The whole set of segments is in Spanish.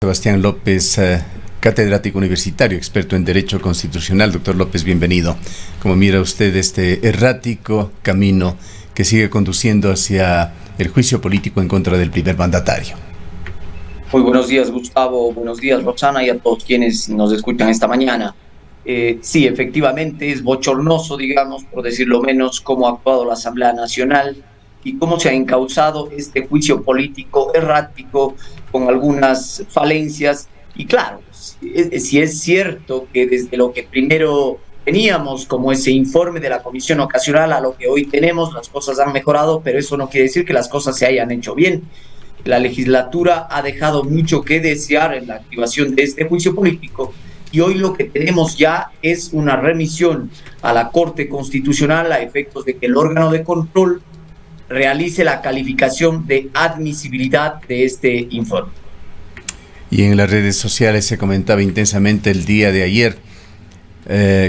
Sebastián López, catedrático universitario, experto en Derecho Constitucional. Doctor López, bienvenido. ¿Cómo mira usted este errático camino que sigue conduciendo hacia el juicio político en contra del primer mandatario? Muy buenos días, Gustavo. Buenos días, Roxana, y a todos quienes nos escuchan esta mañana. Sí, efectivamente es bochornoso, digamos, por decirlo menos, cómo ha actuado la Asamblea Nacional y cómo se ha encauzado este juicio político errático con algunas falencias. Y claro, si es cierto que desde lo que primero teníamos como ese informe de la Comisión Ocasional a lo que hoy tenemos, las cosas han mejorado, pero eso no quiere decir que las cosas se hayan hecho bien. La legislatura ha dejado mucho que desear en la activación de este juicio político y hoy lo que tenemos ya es una remisión a la Corte Constitucional a efectos de que el órgano de control realice la calificación de admisibilidad de este informe. Y en las redes sociales se comentaba intensamente el día de ayer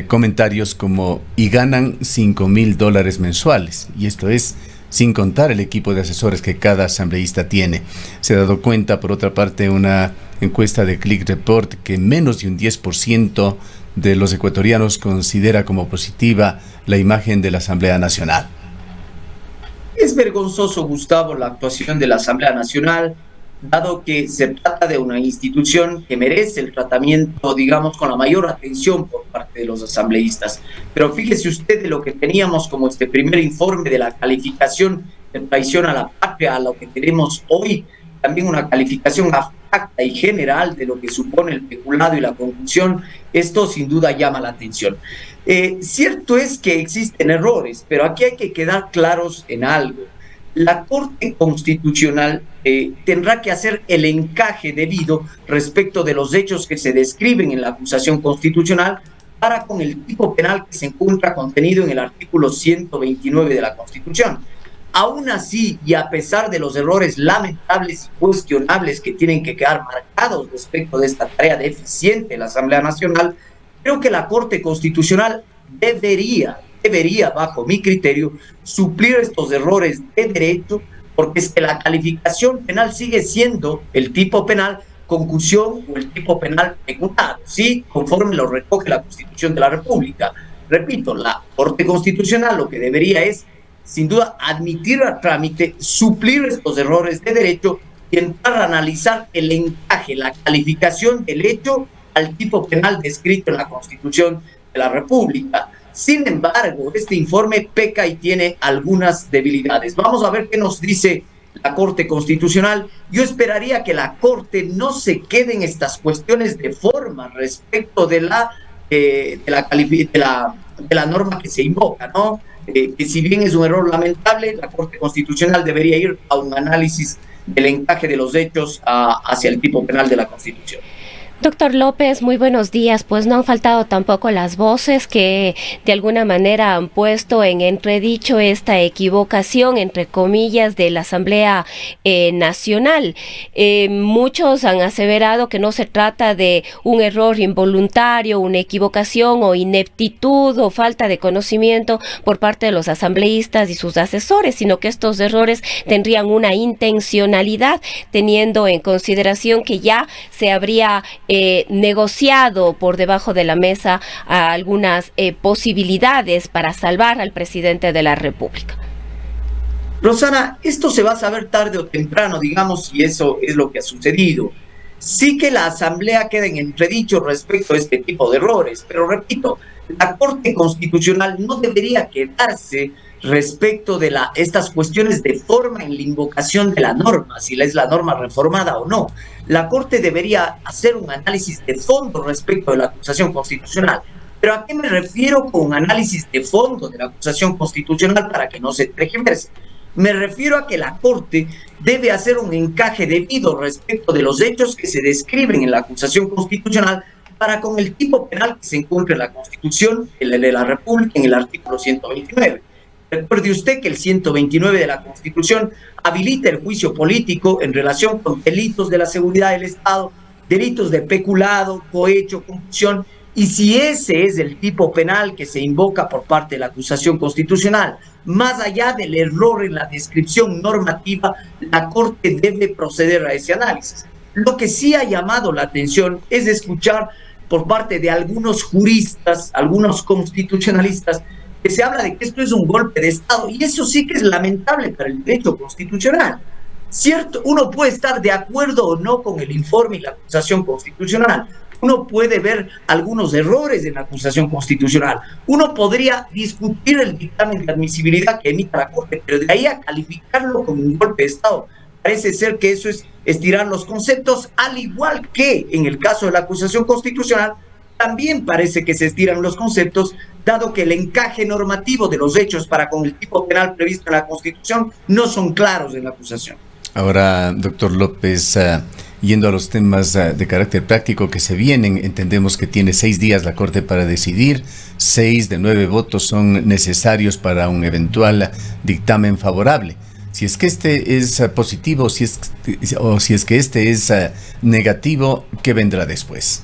comentarios como "y ganan $5,000 mensuales", y esto es sin contar el equipo de asesores que cada asambleísta tiene. Se ha dado cuenta, por otra parte, una encuesta de Click Report que menos de un 10% de los ecuatorianos considera como positiva la imagen de la Asamblea Nacional. Es vergonzoso, Gustavo, la actuación de la Asamblea Nacional, dado que se trata de una institución que merece el tratamiento, digamos, con la mayor atención por parte de los asambleístas. Pero fíjese usted de lo que teníamos como este primer informe de la calificación de traición a la patria, a lo que tenemos hoy, también una calificación abstracta y general de lo que supone el peculado y la corrupción. Esto sin duda llama la atención. Cierto es que existen errores, pero aquí hay que quedar claros en algo. La Corte Constitucional tendrá que hacer el encaje debido respecto de los hechos que se describen en la acusación constitucional para con el tipo penal que se encuentra contenido en el artículo 129 de la Constitución. Aún así, y a pesar de los errores lamentables y cuestionables que tienen que quedar marcados respecto de esta tarea deficiente de la Asamblea Nacional, creo que la Corte Constitucional debería, bajo mi criterio, suplir estos errores de derecho, porque es que la calificación penal sigue siendo el tipo penal concusión o el tipo penal pecunado, ¿sí? Conforme lo recoge la Constitución de la República. Repito, la Corte Constitucional lo que debería es, sin duda, admitir a trámite, suplir estos errores de derecho y entrar a analizar el encaje, la calificación del hecho al tipo penal descrito en la Constitución de la República. Sin embargo, este informe peca y tiene algunas debilidades. Vamos a ver qué nos dice la Corte Constitucional. Yo esperaría que la Corte no se quede en estas cuestiones de forma respecto de la norma que se invoca, ¿no? Que si bien es un error lamentable, la Corte Constitucional debería ir a un análisis del encaje de los hechos hacia el tipo penal de la Constitución. Doctor López, muy buenos días. Pues no han faltado tampoco las voces que de alguna manera han puesto en entredicho esta equivocación, entre comillas, de la Asamblea Nacional. Muchos han aseverado que no se trata de un error involuntario, una equivocación o ineptitud o falta de conocimiento por parte de los asambleístas y sus asesores, sino que estos errores tendrían una intencionalidad, teniendo en consideración que ya se habría negociado por debajo de la mesa algunas posibilidades para salvar al presidente de la República. Rosana, esto se va a saber tarde o temprano, digamos, y eso es lo que ha sucedido. Sí que la Asamblea queda en entredicho respecto a este tipo de errores, pero repito, la Corte Constitucional no debería quedarse respecto de estas cuestiones de forma en la invocación de la norma, si es la norma reformada o no. La Corte debería hacer un análisis de fondo respecto de la acusación constitucional. ¿Pero a qué me refiero con un análisis de fondo de la acusación constitucional para que no se tergiverse? Me refiero a que la Corte debe hacer un encaje debido respecto de los hechos que se describen en la acusación constitucional para con el tipo penal que se encuentra en la Constitución de la República en el artículo 129. Recuerde usted que el 129 de la Constitución habilita el juicio político en relación con delitos de la seguridad del Estado, delitos de peculado, cohecho, concusión, y si ese es el tipo penal que se invoca por parte de la acusación constitucional, más allá del error en la descripción normativa, la Corte debe proceder a ese análisis. Lo que sí ha llamado la atención es escuchar por parte de algunos juristas, algunos constitucionalistas, que se habla de que esto es un golpe de Estado, y eso sí que es lamentable para el derecho constitucional. Cierto, uno puede estar de acuerdo o no con el informe y la acusación constitucional, uno puede ver algunos errores en la acusación constitucional, uno podría discutir el dictamen de admisibilidad que emita la Corte, pero de ahí a calificarlo como un golpe de Estado, parece ser que eso es estirar los conceptos, al igual que en el caso de la acusación constitucional, también parece que se estiran los conceptos, dado que el encaje normativo de los hechos para con el tipo penal previsto en la Constitución no son claros en la acusación. Ahora, doctor López, yendo a los temas de carácter práctico que se vienen, entendemos que tiene 6 días la Corte para decidir, 6 de 9 votos son necesarios para un eventual dictamen favorable. Si es que este es positivo si es que este es negativo, ¿qué vendrá después?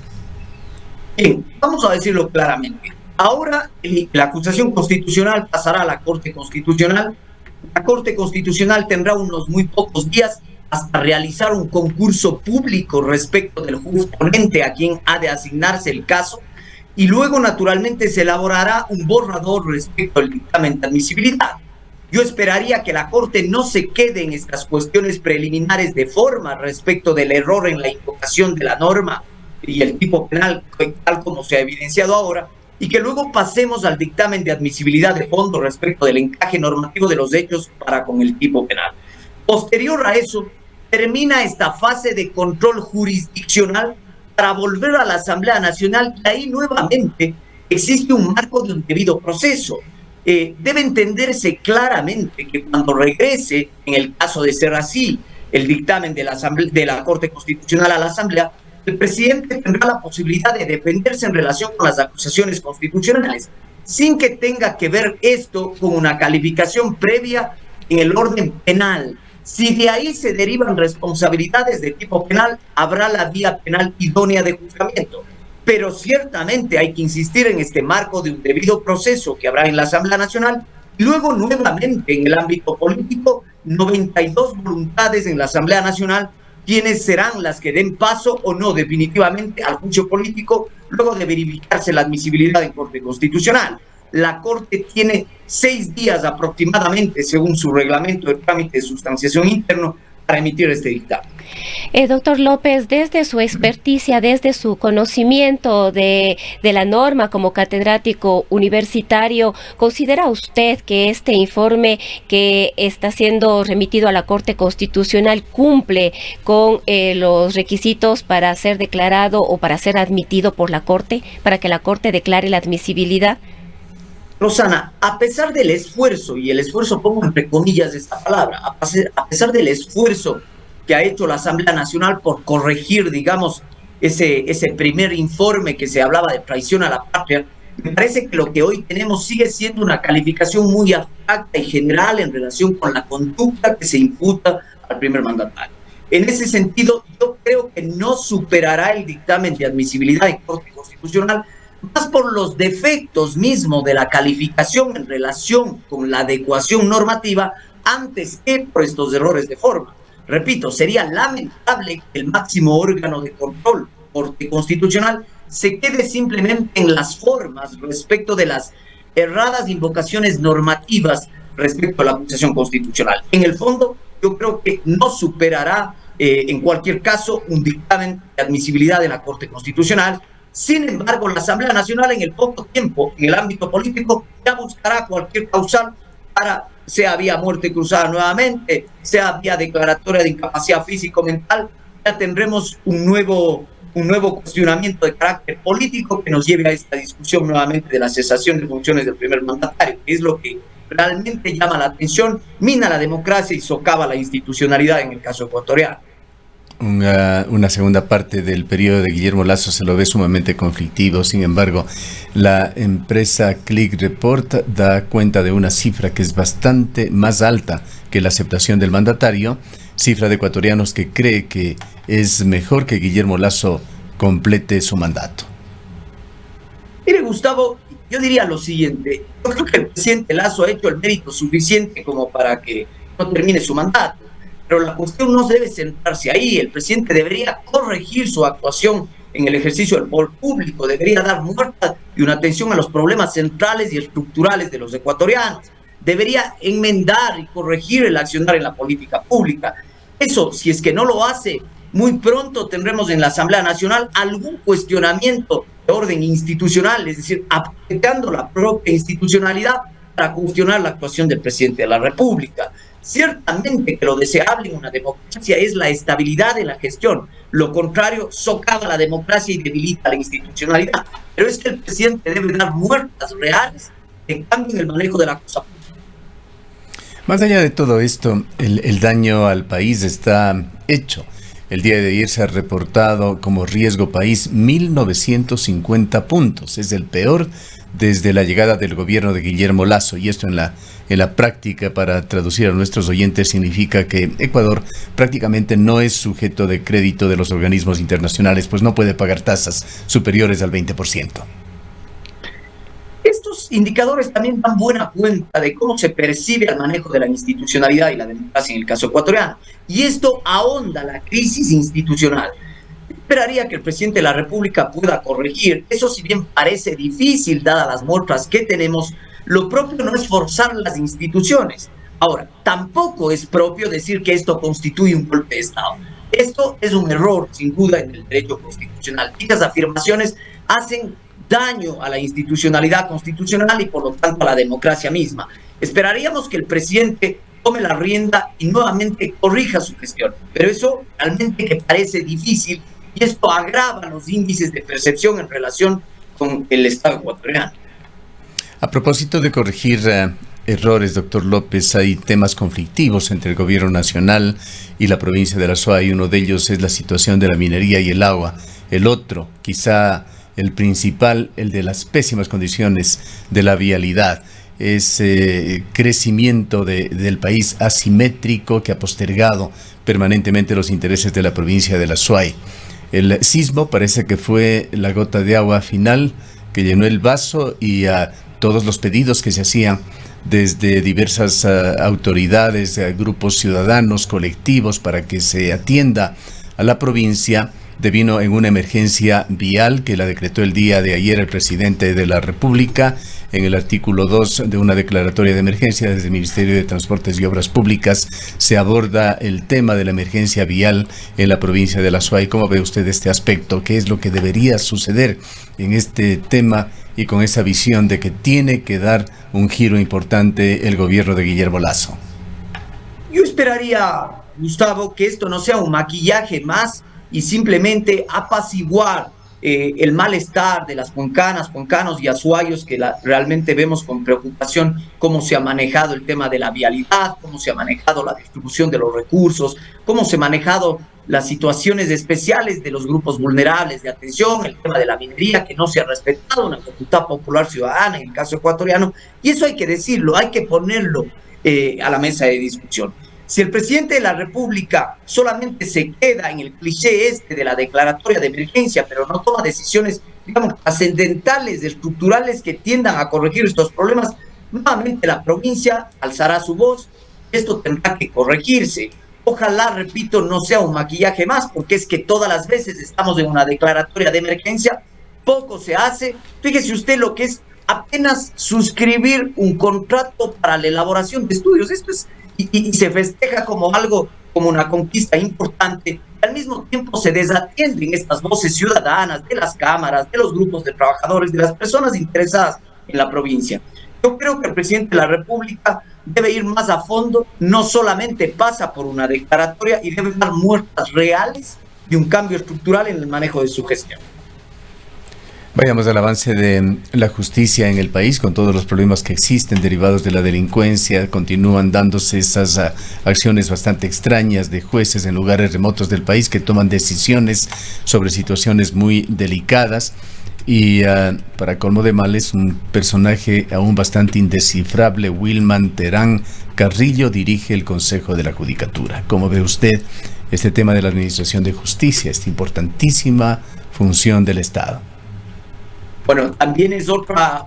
Bien, vamos a decirlo claramente. Ahora la acusación constitucional pasará a la Corte Constitucional. La Corte Constitucional tendrá unos muy pocos días hasta realizar un concurso público respecto del juez ponente a quien ha de asignarse el caso, y luego naturalmente se elaborará un borrador respecto al dictamen de admisibilidad. Yo esperaría que la Corte no se quede en estas cuestiones preliminares de forma respecto del error en la invocación de la norma y el tipo penal, tal como se ha evidenciado ahora, y que luego pasemos al dictamen de admisibilidad de fondo respecto del encaje normativo de los hechos para con el tipo penal. Posterior a eso, termina esta fase de control jurisdiccional para volver a la Asamblea Nacional, y ahí nuevamente existe un marco de un debido proceso. Debe entenderse claramente que cuando regrese, en el caso de ser así, el dictamen de la Corte Constitucional a la Asamblea, el presidente tendrá la posibilidad de defenderse en relación con las acusaciones constitucionales, sin que tenga que ver esto con una calificación previa en el orden penal. Si de ahí se derivan responsabilidades de tipo penal, habrá la vía penal idónea de juzgamiento. Pero ciertamente hay que insistir en este marco de un debido proceso que habrá en la Asamblea Nacional, y luego nuevamente en el ámbito político, 92 voluntades en la Asamblea Nacional, quienes serán las que den paso o no definitivamente al juicio político, luego de verificarse la admisibilidad en Corte Constitucional. La Corte tiene 6 días aproximadamente, según su reglamento de trámite de sustanciación interno, para emitir este dictamen. Doctor López, desde su experticia, desde su conocimiento de la norma como catedrático universitario, ¿considera usted que este informe que está siendo remitido a la Corte Constitucional cumple con los requisitos para ser declarado o para ser admitido por la Corte, para que la Corte declare la admisibilidad? Rosana, a pesar del esfuerzo, y el esfuerzo pongo entre comillas esta palabra, a pesar del esfuerzo que ha hecho la Asamblea Nacional por corregir, digamos, ese primer informe que se hablaba de traición a la patria, me parece que lo que hoy tenemos sigue siendo una calificación muy abstracta y general en relación con la conducta que se imputa al primer mandatario. En ese sentido, yo creo que no superará el dictamen de admisibilidad en Corte Constitucional, más por los defectos mismos de la calificación en relación con la adecuación normativa antes que por estos errores de forma. Repito, sería lamentable que el máximo órgano de control, Corte Constitucional, se quede simplemente en las formas respecto de las erradas invocaciones normativas respecto a la acusación constitucional. En el fondo, yo creo que no superará, en cualquier caso, un dictamen de admisibilidad de la Corte Constitucional. Sin embargo, la Asamblea Nacional en el poco tiempo, en el ámbito político, ya buscará cualquier causal para, sea vía muerte cruzada nuevamente, sea vía declaratoria de incapacidad físico-mental, ya tendremos un nuevo cuestionamiento de carácter político que nos lleve a esta discusión nuevamente de la cesación de funciones del primer mandatario, que es lo que realmente llama la atención, mina la democracia y socava la institucionalidad en el caso ecuatoriano. Una segunda parte del periodo de Guillermo Lasso se lo ve sumamente conflictivo. Sin embargo, la empresa Click Report da cuenta de una cifra que es bastante más alta que la aceptación del mandatario, cifra de ecuatorianos que cree que es mejor que Guillermo Lasso complete su mandato. Mire, Gustavo, yo diría lo siguiente: yo creo que el presidente Lasso ha hecho el mérito suficiente como para que no termine su mandato. pero la cuestión no debe centrarse ahí. El presidente debería corregir su actuación en el ejercicio del poder público, debería dar muerta y una atención a los problemas centrales y estructurales de los ecuatorianos, debería enmendar y corregir el accionar en la política pública. Eso, si es que no lo hace, muy pronto tendremos en la Asamblea Nacional algún cuestionamiento de orden institucional, es decir, aplicando la propia institucionalidad para cuestionar la actuación del presidente de la República. Ciertamente que lo deseable en una democracia es la estabilidad de la gestión. Lo contrario socava la democracia y debilita la institucionalidad. Pero es que el presidente debe dar muertas reales en cambio en el manejo de la cosa pública. Más allá de todo esto, el daño al país está hecho. El día de ayer se ha reportado como riesgo país 1.950 puntos. Es el peor desde la llegada del gobierno de Guillermo Lasso. Y esto en la práctica, para traducir a nuestros oyentes, significa que Ecuador prácticamente no es sujeto de crédito de los organismos internacionales, pues no puede pagar tasas superiores al 20%. Estos indicadores también dan buena cuenta de cómo se percibe el manejo de la institucionalidad y la democracia en el caso ecuatoriano. Y esto ahonda la crisis institucional. Esperaría que el presidente de la República pueda corregir. Eso, si bien parece difícil, dadas las muestras que tenemos, lo propio no es forzar las instituciones. Ahora, tampoco es propio decir que esto constituye un golpe de Estado. Esto es un error, sin duda, en el derecho constitucional. Dichas afirmaciones hacen daño a la institucionalidad constitucional y por lo tanto a la democracia misma. Esperaríamos que el presidente tome la rienda y nuevamente corrija su gestión, pero eso realmente que parece difícil y esto agrava los índices de percepción en relación con el Estado ecuatoriano. A propósito de corregir errores, doctor López, hay temas conflictivos entre el gobierno nacional y la provincia de la Suay. Uno de ellos es la situación de la minería y el agua. El otro, quizá el principal, el de las pésimas condiciones de la vialidad. Ese crecimiento del país asimétrico que ha postergado permanentemente los intereses de la provincia de la Suay. El sismo parece que fue la gota de agua final que llenó el vaso, y a todos los pedidos que se hacían desde diversas autoridades, grupos ciudadanos, colectivos, para que se atienda a la provincia, devino en una emergencia vial que la decretó el día de ayer el presidente de la República en el artículo 2 de una declaratoria de emergencia. Desde el Ministerio de Transportes y Obras Públicas se aborda el tema de la emergencia vial en la provincia de la Suay. ¿Cómo ve usted este aspecto? ¿Qué es lo que debería suceder en este tema y con esa visión de que tiene que dar un giro importante el gobierno de Guillermo Lasso? Yo esperaría, Gustavo, que esto no sea un maquillaje más y simplemente apaciguar el malestar de las cuencanos y azuayos, que realmente vemos con preocupación cómo se ha manejado el tema de la vialidad, cómo se ha manejado la distribución de los recursos, cómo se ha manejado las situaciones especiales de los grupos vulnerables de atención, el tema de la minería, que no se ha respetado una voluntad popular ciudadana en el caso ecuatoriano, y eso hay que decirlo, hay que ponerlo a la mesa de discusión. Si el presidente de la República solamente se queda en el cliché de la declaratoria de emergencia, pero no toma decisiones, digamos, trascendentales, estructurales que tiendan a corregir estos problemas, nuevamente la provincia alzará su voz. Esto tendrá que corregirse. Ojalá, repito, no sea un maquillaje más, porque es que todas las veces estamos en una declaratoria de emergencia, poco se hace. Fíjese usted lo que es apenas suscribir un contrato para la elaboración de estudios. Esto es y se festeja como algo, como una conquista importante. Al mismo tiempo se desatienden estas voces ciudadanas de las cámaras, de los grupos de trabajadores, de las personas interesadas en la provincia. Yo creo que el presidente de la República debe ir más a fondo, no solamente pasa por una declaratoria, y debe dar muestras reales de un cambio estructural en el manejo de su gestión. Vayamos al avance de la justicia en el país, con todos los problemas que existen derivados de la delincuencia. Continúan dándose esas acciones bastante extrañas de jueces en lugares remotos del país que toman decisiones sobre situaciones muy delicadas. Y para colmo de males, un personaje aún bastante indescifrable, Wilman Terán Carrillo, dirige el Consejo de la Judicatura. ¿Cómo ve usted este tema de la administración de justicia, esta importantísima función del Estado? Bueno, también es otra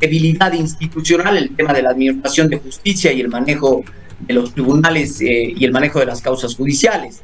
debilidad institucional el tema de la administración de justicia y el manejo de los tribunales y el manejo de las causas judiciales.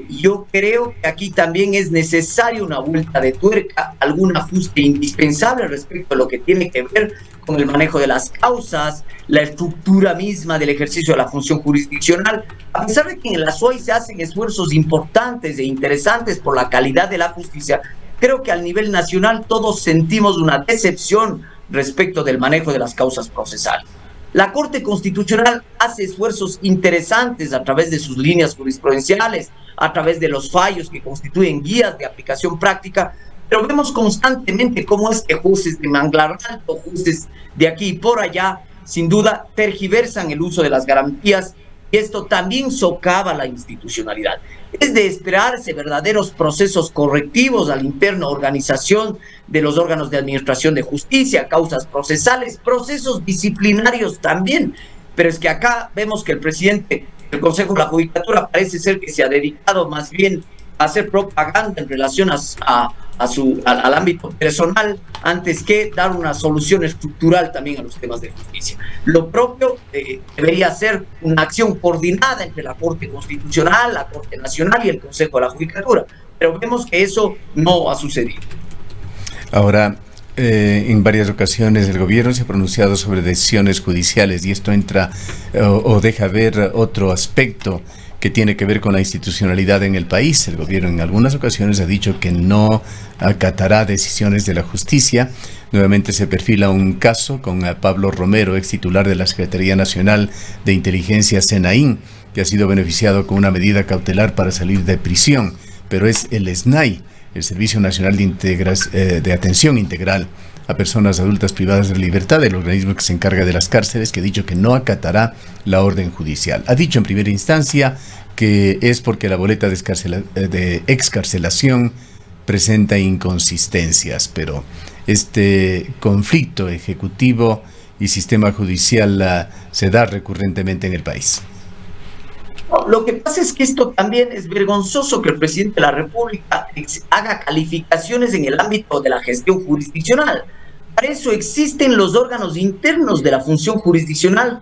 Yo creo que aquí también es necesario una vuelta de tuerca, algún ajuste indispensable respecto a lo que tiene que ver con el manejo de las causas, la estructura misma del ejercicio de la función jurisdiccional. A pesar de que en la SUAY se hacen esfuerzos importantes e interesantes por la calidad de la justicia, creo que al nivel nacional todos sentimos una decepción respecto del manejo de las causas procesales. La Corte Constitucional hace esfuerzos interesantes a través de sus líneas jurisprudenciales, a través de los fallos que constituyen guías de aplicación práctica, pero vemos constantemente cómo es que jueces de manglar alto, jueces de aquí y por allá, sin duda tergiversan el uso de las garantías, y esto también socava la institucionalidad. Es de esperarse verdaderos procesos correctivos a la interna organización de los órganos de administración de justicia, causas procesales, procesos disciplinarios también. Pero es que acá vemos que el presidente del Consejo de la Judicatura parece ser que se ha dedicado más bien a hacer propaganda en relación al ámbito personal, antes que dar una solución estructural también a los temas de justicia. Lo propio debería ser una acción coordinada entre la Corte Constitucional, la Corte Nacional y el Consejo de la Judicatura, pero vemos que eso no ha sucedido. Ahora, en varias ocasiones el gobierno se ha pronunciado sobre decisiones judiciales y esto entra o deja ver otro aspecto que tiene que ver con la institucionalidad en el país. El gobierno en algunas ocasiones ha dicho que no acatará decisiones de la justicia. Nuevamente se perfila un caso con Pablo Romero, ex titular de la Secretaría Nacional de Inteligencia SENAIN, que ha sido beneficiado con una medida cautelar para salir de prisión, pero es el SNAI, el Servicio Nacional de Atención Integral a Personas Adultas Privadas de libertad, el organismo que se encarga de las cárceles, que ha dicho que no acatará la orden judicial. Ha dicho en primera instancia que es porque la boleta de excarcelación presenta inconsistencias, pero este conflicto ejecutivo y sistema judicial se da recurrentemente en el país. Lo que pasa es que esto también es vergonzoso, que el presidente de la República haga calificaciones en el ámbito de la gestión jurisdiccional. Para eso existen los órganos internos de la función jurisdiccional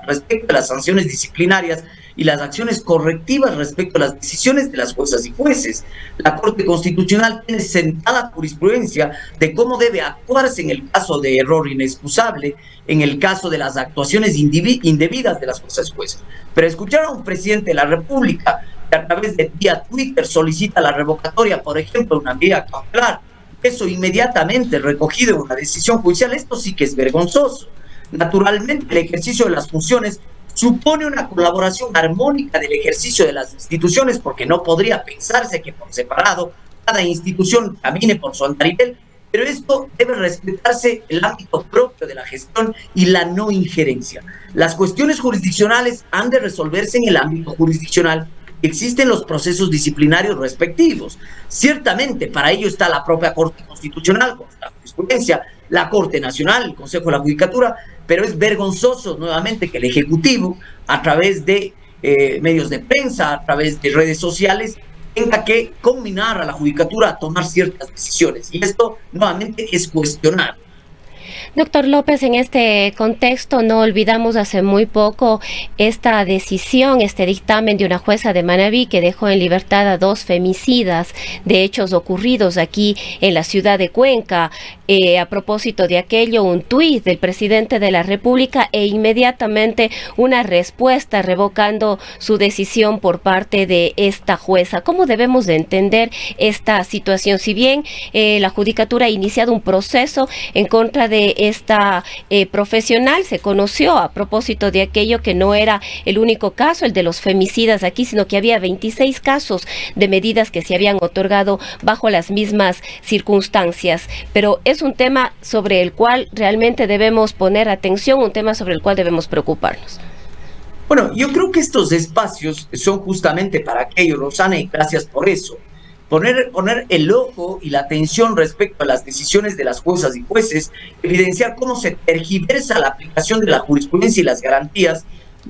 respecto a las sanciones disciplinarias y las acciones correctivas respecto a las decisiones de las juezas y jueces. La Corte Constitucional tiene sentada jurisprudencia de cómo debe actuarse en el caso de error inexcusable, en el caso de las actuaciones indebidas de las juezas y jueces. Pero escuchar a un presidente de la República que a través de vía Twitter solicita la revocatoria, por ejemplo, una medida cautelar, eso inmediatamente recogido en una decisión judicial, esto sí que es vergonzoso. Naturalmente, el ejercicio de las funciones supone una colaboración armónica del ejercicio de las instituciones, porque no podría pensarse que por separado cada institución camine por su andarivel, pero esto debe respetarse el ámbito propio de la gestión y la no injerencia. Las cuestiones jurisdiccionales han de resolverse en el ámbito jurisdiccional. Existen los procesos disciplinarios respectivos. Ciertamente, para ello está la propia Corte Constitucional, con la jurisprudencia, la Corte Nacional, el Consejo de la Judicatura, pero es vergonzoso nuevamente que el Ejecutivo, a través de medios de prensa, a través de redes sociales, tenga que combinar a la Judicatura a tomar ciertas decisiones. Y esto nuevamente es cuestionable. Doctor López, en este contexto no olvidamos hace muy poco esta decisión, este dictamen de una jueza de Manabí que dejó en libertad a 2 femicidas de hechos ocurridos aquí en la ciudad de Cuenca. A propósito de aquello, un tuit del presidente de la República e inmediatamente una respuesta revocando su decisión por parte de esta jueza. ¿Cómo debemos de entender esta situación? Si bien la Judicatura ha iniciado un proceso en contra de esta profesional, se conoció a propósito de aquello que no era el único caso, el de los femicidas aquí, sino que había 26 casos de medidas que se habían otorgado bajo las mismas circunstancias. Pero es un tema sobre el cual realmente debemos poner atención, un tema sobre el cual debemos preocuparnos. Bueno, yo creo que estos espacios son justamente para aquello, Rosana, y gracias por eso. Poner el ojo y la atención respecto a las decisiones de las juezas y jueces, evidenciar cómo se tergiversa la aplicación de la jurisprudencia y las garantías.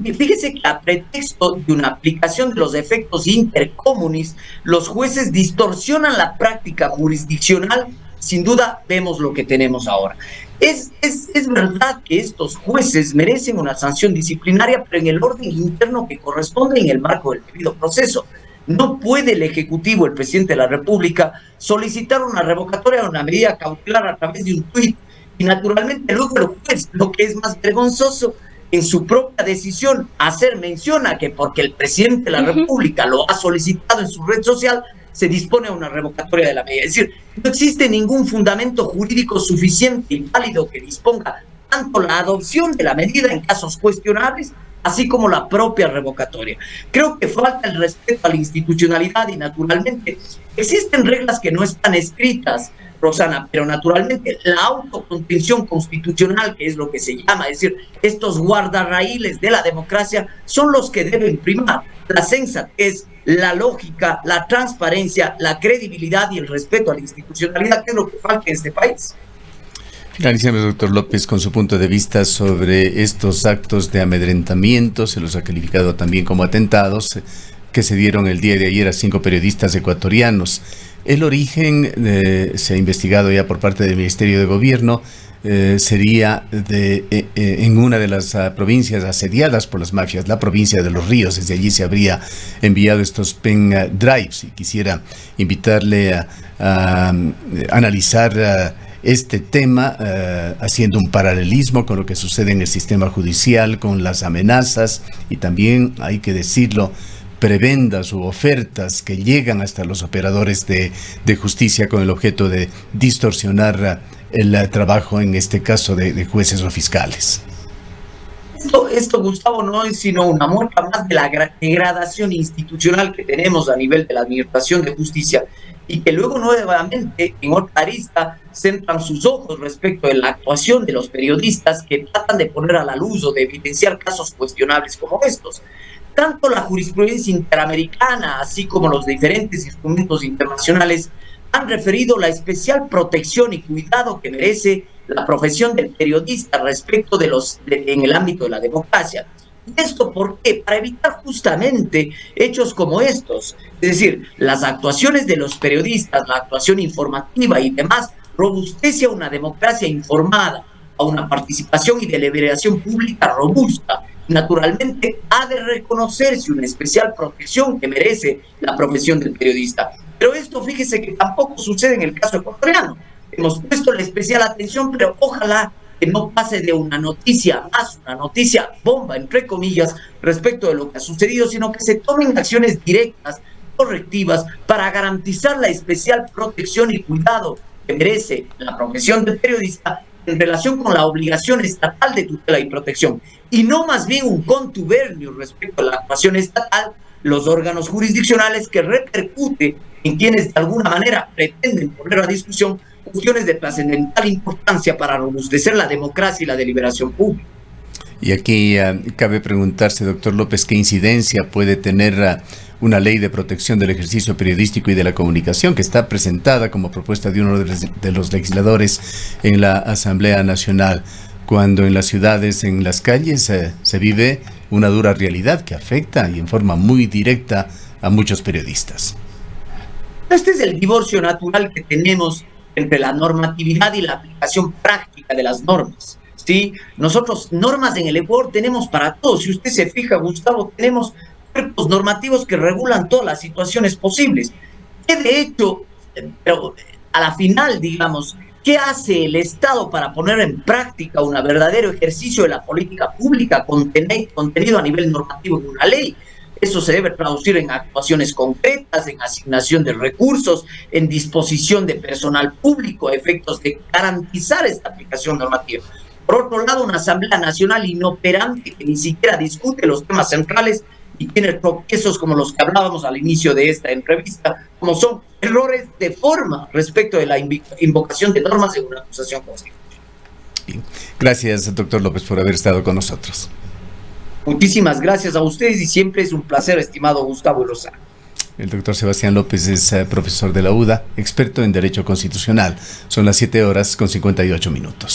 Fíjese que a pretexto de una aplicación de los efectos intercomunis, los jueces distorsionan la práctica jurisdiccional. Sin duda vemos lo que tenemos ahora. Es verdad que estos jueces merecen una sanción disciplinaria, pero en el orden interno que corresponde en el marco del debido proceso. No puede el Ejecutivo, el presidente de la República, solicitar una revocatoria de una medida cautelar a través de un tuit y naturalmente luego el juez, lo que es más vergonzoso, en su propia decisión hacer mención a que porque el presidente de la República lo ha solicitado en su red social, se dispone a una revocatoria de la medida. Es decir, no existe ningún fundamento jurídico suficiente y válido que disponga tanto la adopción de la medida en casos cuestionables, así como la propia revocatoria. Creo que falta el respeto a la institucionalidad y naturalmente existen reglas que no están escritas, Rosana, pero naturalmente la autocontención constitucional, que es lo que se llama, es decir, estos guardarraíles de la democracia son los que deben primar. La sensatez, la lógica, la transparencia, la credibilidad y el respeto a la institucionalidad, que es lo que falta en este país. Finalicemos, doctor López, con su punto de vista sobre estos actos de amedrentamiento, se los ha calificado también como atentados, que se dieron el día de ayer a 5 periodistas ecuatorianos. El origen se ha investigado ya por parte del Ministerio de Gobierno, sería en una de las provincias asediadas por las mafias, la provincia de Los Ríos. Desde allí se habría enviado estos pen drives y quisiera invitarle a analizar este tema, haciendo un paralelismo con lo que sucede en el sistema judicial, con las amenazas y también, hay que decirlo, prebendas u ofertas que llegan hasta los operadores de justicia con el objeto de distorsionar el trabajo, en este caso, de jueces o fiscales. Esto, Gustavo, no es sino una muestra más de la degradación institucional que tenemos a nivel de la Administración de Justicia y que luego nuevamente en otra arista centran sus ojos respecto de la actuación de los periodistas que tratan de poner a la luz o de evidenciar casos cuestionables como estos. Tanto la jurisprudencia interamericana, así como los diferentes instrumentos internacionales, han referido la especial protección y cuidado que merece la profesión del periodista respecto en el ámbito de la democracia. ¿Y esto por qué? Para evitar justamente hechos como estos. Es decir, las actuaciones de los periodistas, la actuación informativa y demás, robustece a una democracia informada, a una participación y deliberación pública robusta. Naturalmente, ha de reconocerse una especial protección que merece la profesión del periodista. Pero esto, fíjese que tampoco sucede en el caso ecuatoriano. Hemos puesto la especial atención, pero ojalá que no pase de una noticia más, una noticia bomba, entre comillas, respecto de lo que ha sucedido, sino que se tomen acciones directas, correctivas, para garantizar la especial protección y cuidado que merece la profesión del periodista en relación con la obligación estatal de tutela y protección, y no más bien un contubernio respecto a la actuación estatal, los órganos jurisdiccionales, que repercute en quienes de alguna manera pretenden poner a discusión cuestiones de trascendental importancia para robustecer la democracia y la deliberación pública. Y aquí cabe preguntarse, doctor López, ¿qué incidencia puede tener una ley de protección del ejercicio periodístico y de la comunicación que está presentada como propuesta de uno de los legisladores en la Asamblea Nacional, cuando en las ciudades, en las calles, se vive una dura realidad que afecta y en forma muy directa a muchos periodistas? Este es el divorcio natural que tenemos entre la normatividad y la aplicación práctica de las normas. ¿Sí? Nosotros normas en el Ecuador tenemos para todos. Si usted se fija, Gustavo, tenemos cuerpos normativos que regulan todas las situaciones posibles. Que de hecho, pero a la final, digamos, ¿qué hace el Estado para poner en práctica un verdadero ejercicio de la política pública contenido a nivel normativo en una ley? Eso se debe traducir en actuaciones concretas, en asignación de recursos, en disposición de personal público, a efectos de garantizar esta aplicación normativa. Por otro lado, una Asamblea Nacional inoperante que ni siquiera discute los temas centrales y tiene tropiezos como los que hablábamos al inicio de esta entrevista, como son errores de forma respecto de la invocación de normas de una acusación constitucional. Bien. Gracias, doctor López, por haber estado con nosotros. Muchísimas gracias a ustedes y siempre es un placer, estimado Gustavo Lozano. El doctor Sebastián López es profesor de la UDA, experto en Derecho Constitucional. Son las 7:58 minutos.